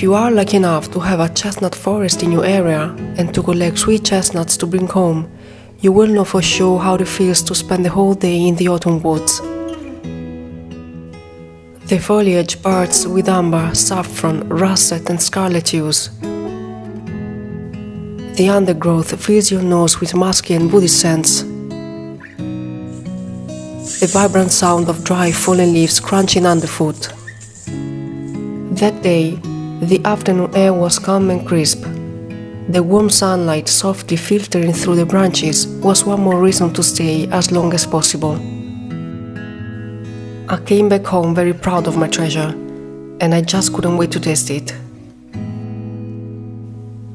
you are lucky enough to have a chestnut forest in your area and to collect sweet chestnuts to bring home, you will know for sure how it feels to spend the whole day in the autumn woods. The foliage buds with amber, saffron, russet and scarlet hues. The undergrowth fills your nose with musky and woody scents. The vibrant sound of dry fallen leaves crunching underfoot. That day, the afternoon air was calm and crisp. The warm sunlight softly filtering through the branches was one more reason to stay as long as possible. I came back home very proud of my treasure, and I just couldn't wait to taste it.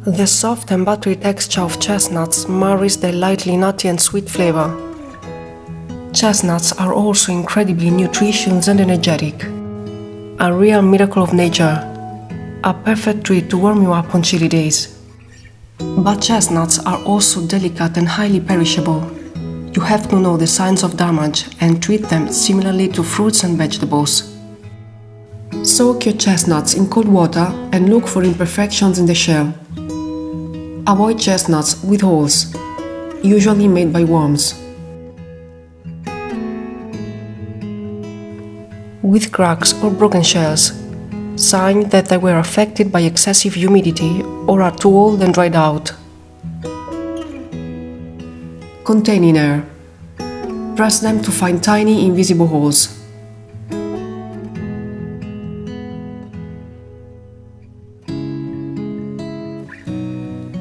The soft and buttery texture of chestnuts marries their lightly nutty and sweet flavor. Chestnuts are also incredibly nutritious and energetic. A real miracle of nature, a perfect treat to warm you up on chilly days. But chestnuts are also delicate and highly perishable. You have to know the signs of damage and treat them similarly to fruits and vegetables. Soak your chestnuts in cold water and look for imperfections in the shell. Avoid chestnuts with holes, usually made by worms. With cracks or broken shells, sign that they were affected by excessive humidity or are too old and dried out. Containing air. Press them to find tiny invisible holes.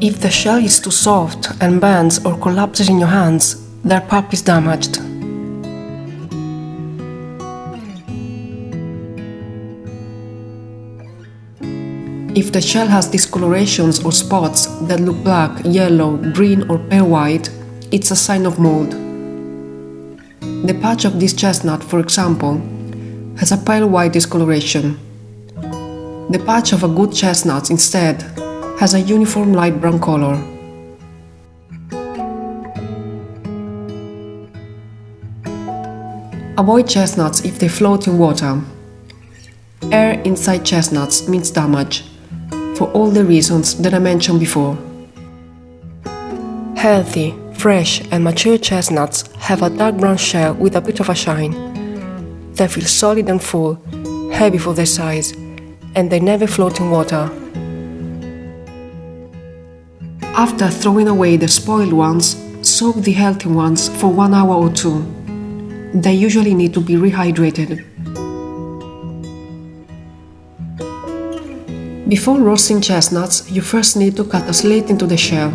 If the shell is too soft and bends or collapses in your hands, their pulp is damaged. If the shell has discolorations or spots that look black, yellow, green or pale white, it's a sign of mold. The patch of this chestnut, for example, has a pale white discoloration. The patch of a good chestnut, instead, has a uniform light brown color. Avoid chestnuts if they float in water. Air inside chestnuts means damage, for all the reasons that I mentioned before. Healthy, fresh and mature chestnuts have a dark brown shell with a bit of a shine. They feel solid and full, heavy for their size, and they never float in water. After throwing away the spoiled ones, soak the healthy ones for 1 hour or 2. They usually need to be rehydrated. Before roasting chestnuts, you first need to cut a slit into the shell.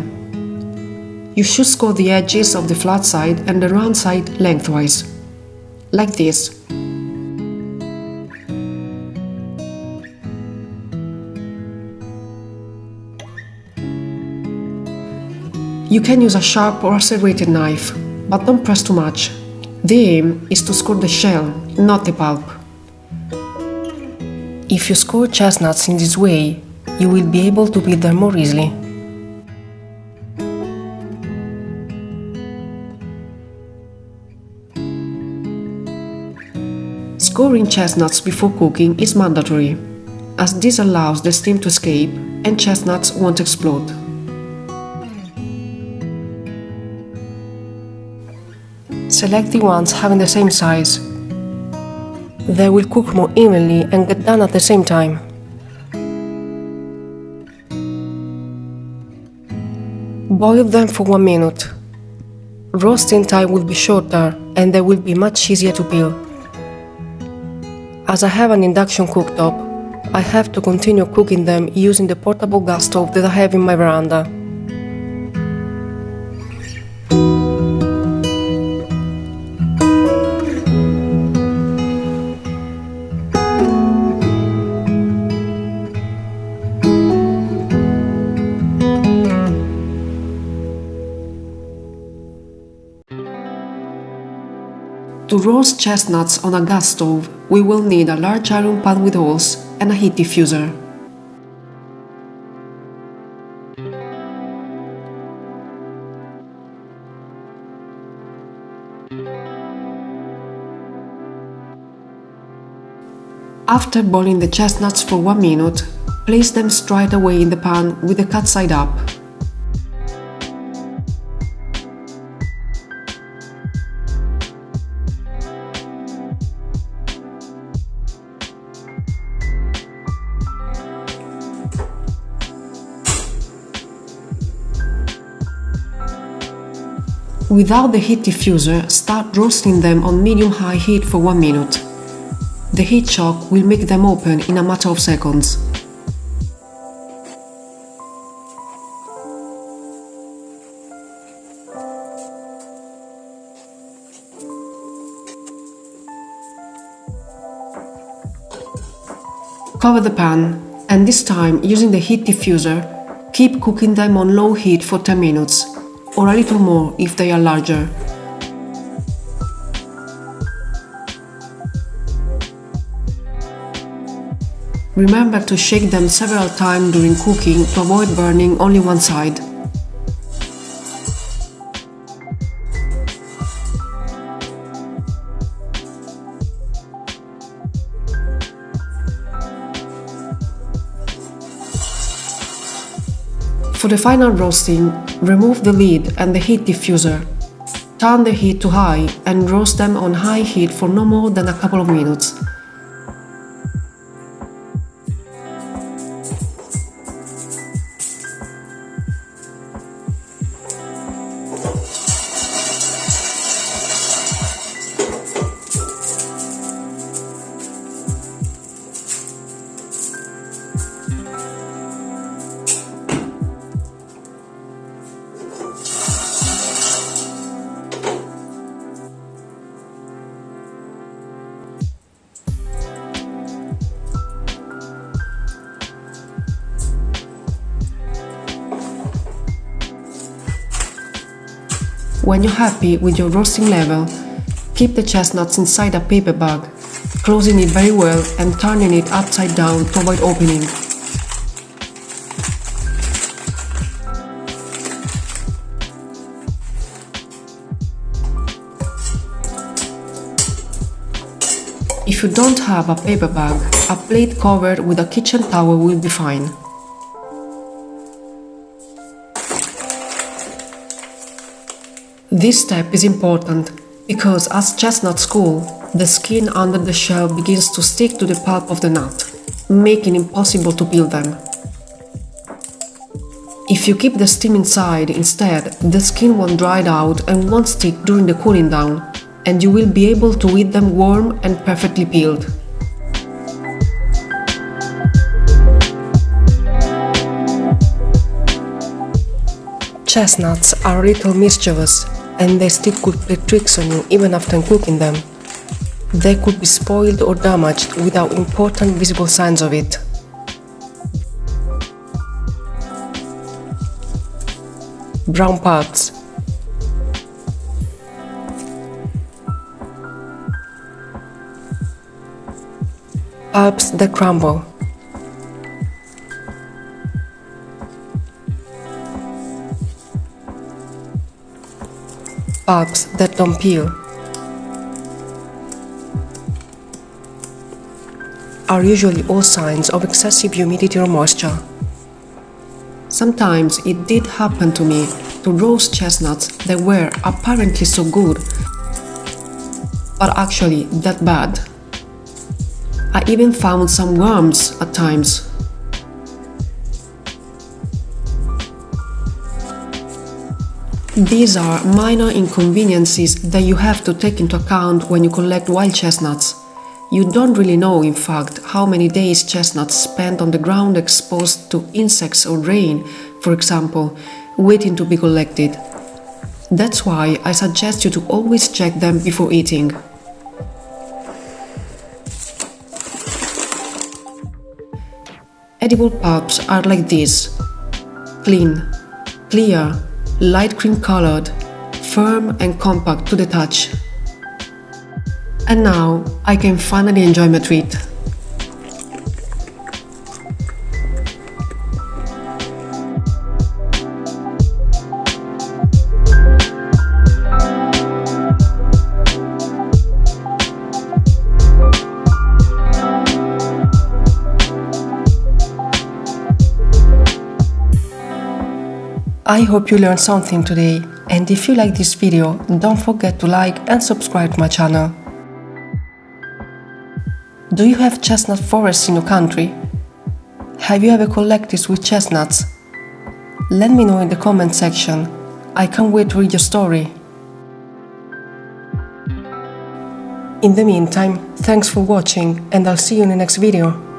You should score the edges of the flat side and the round side lengthwise, like this. You can use a sharp or a serrated knife, but don't press too much. The aim is to score the shell, not the pulp. If you score chestnuts in this way, you will be able to peel them more easily. Scoring chestnuts before cooking is mandatory, as this allows the steam to escape and chestnuts won't explode. Select the ones having the same size. They will cook more evenly and get done at the same time. Boil them for 1 minute. Roasting time will be shorter and they will be much easier to peel. As I have an induction cooktop, I have to continue cooking them using the portable gas stove that I have in my veranda. To roast chestnuts on a gas stove, we will need a large iron pan with holes and a heat diffuser. After boiling the chestnuts for 1 minute, Place them straight away in the pan with the cut side up. Without the heat diffuser, start roasting them on medium-high heat for 1 minute. The heat shock will make them open in a matter of seconds. Cover the pan, and this time, using the heat diffuser, keep cooking them on low heat for 10 minutes, or a little more if they are larger. Remember to shake them several times during cooking to avoid burning only one side. For the final roasting, remove the lid and the heat diffuser. Turn the heat to high and roast them on high heat for no more than a couple of minutes. When you're happy with your roasting level, keep the chestnuts inside a paper bag, closing it very well and turning it upside down to avoid opening. If you don't have a paper bag, a plate covered with a kitchen towel will be fine. This step is important because as chestnuts cool, the skin under the shell begins to stick to the pulp of the nut, making it impossible to peel them. If you keep the steam inside instead, the skin won't dry out and won't stick during the cooling down, and you will be able to eat them warm and perfectly peeled. Chestnuts are a little mischievous, and they still could play tricks on you even after cooking them. They could be spoiled or damaged without important visible signs of it. Brown pulps. Pulps that crumble. Pulps that don't peel. Are usually all signs of excessive humidity or moisture. Sometimes it did happen to me to roast chestnuts that were apparently so good, but actually that bad. I even found some worms at times. These are minor inconveniences that you have to take into account when you collect wild chestnuts. You don't really know, in fact, how many days chestnuts spend on the ground exposed to insects or rain, for example, waiting to be collected. That's why I suggest you to always check them before eating. Edible pulps are like this: clean, clear, light cream colored, firm and compact to the touch. And now I can finally enjoy my treat. I hope you learned something today, and if you like this video, don't forget to like and subscribe to my channel. Do you have chestnut forests in your country? Have you ever collected sweet chestnuts? Let me know in the comment section. I can't wait to read your story. In the meantime, thanks for watching, and I'll see you in the next video.